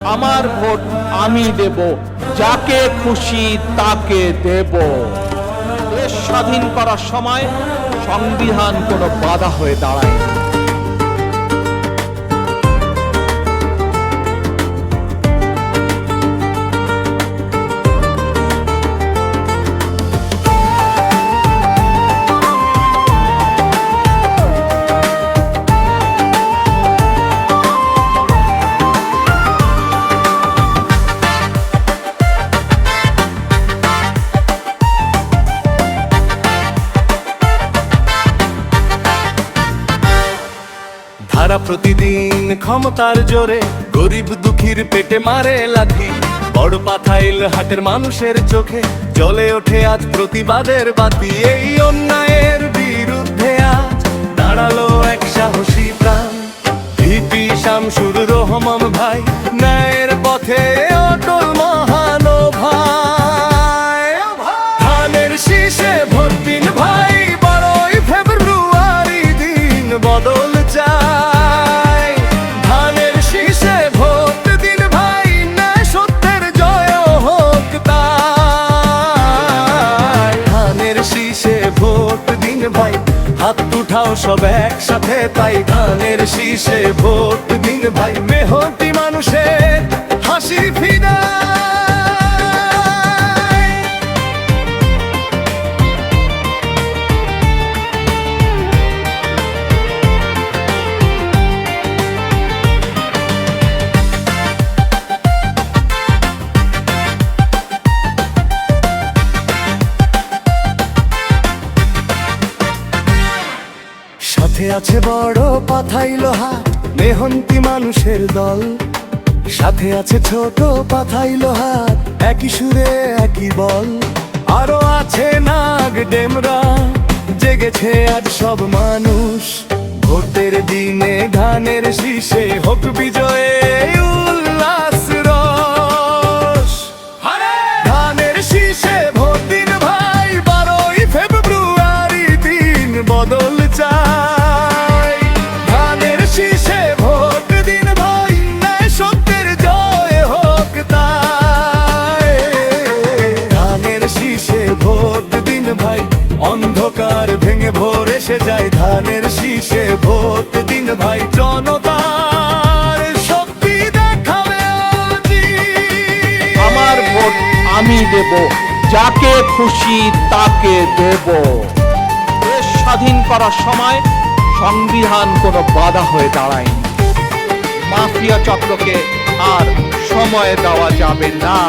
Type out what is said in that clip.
আমার ভোট আমি দেব, যাকে খুশি তাকে দেব। দেশ স্বাধীন করার সময় সংবিধান কোনো বাধা হয়ে দাঁড়ায়। ধারা প্রতিদিন ক্ষমতার জোরে গরিব দুঃখীর পেটে মারে লাথি। বড় পাথাইল হাটের মানুষের চোখে জ্বলে ওঠে আজ প্রতিবাদের বাতি। এই অন্যায়ের বিরুদ্ধে আজ দাঁড়ালো এক সাহসী প্রাণ, ভিপি শামসুর রহমান ভাই, ন্যায়ের পথে অটল মহানুভাই। ধানের শীষে ভোট দিন ভাই, 12 ফেব্রুয়ারি দিন বদল চাই। ধানের শীষে ভোট দিন ভাই, ন্যায় সত্যের জয় হোক তাই। ধানের শীষে ভোট দিন ভাই, হাত উঠাও সব একসাথে তাই। ধানের শীষে ভোট দিন ভাই, মেহনতি মানুষের হাসি ফিরা। সাথে আছে বড় পাথাইল হাট, মেহনতি মানুষের দল। সাথে আছে ছোট পাথাইল হাট, একই সুরে একই বল। আরো আছে নাগ ডেমরা, জেগেছে আজ সব মানুষ। ভোটের দিনে ধানের শীষে হোক বিজয়ে উল্লাস রস। ধানের শীষে ভোট দিন ভাই, 12 ফেব্রুয়ারি দিন বদল চাই। ধানের শীষে ভোট দিন ভাই, ন্যায় সত্যের জয় হোক তাই। ধানের শীষে ভোট দিন ভাই, অন্ধকার ভেঙে ভোর এসে যায়। ধানের শীষে ভোট দিন ভাই, জনতার শক্তি দেখাবে আজি। আমার ভোট আমি দেব, যাকে খুশি তাকে দেব। দেশ স্বাধীন করার সময় সংবিধান কোনো বাধা হয়ে দাঁড়ায়নি। মাফিয়া চক্রকে আর সময় দেওয়া যাবে না।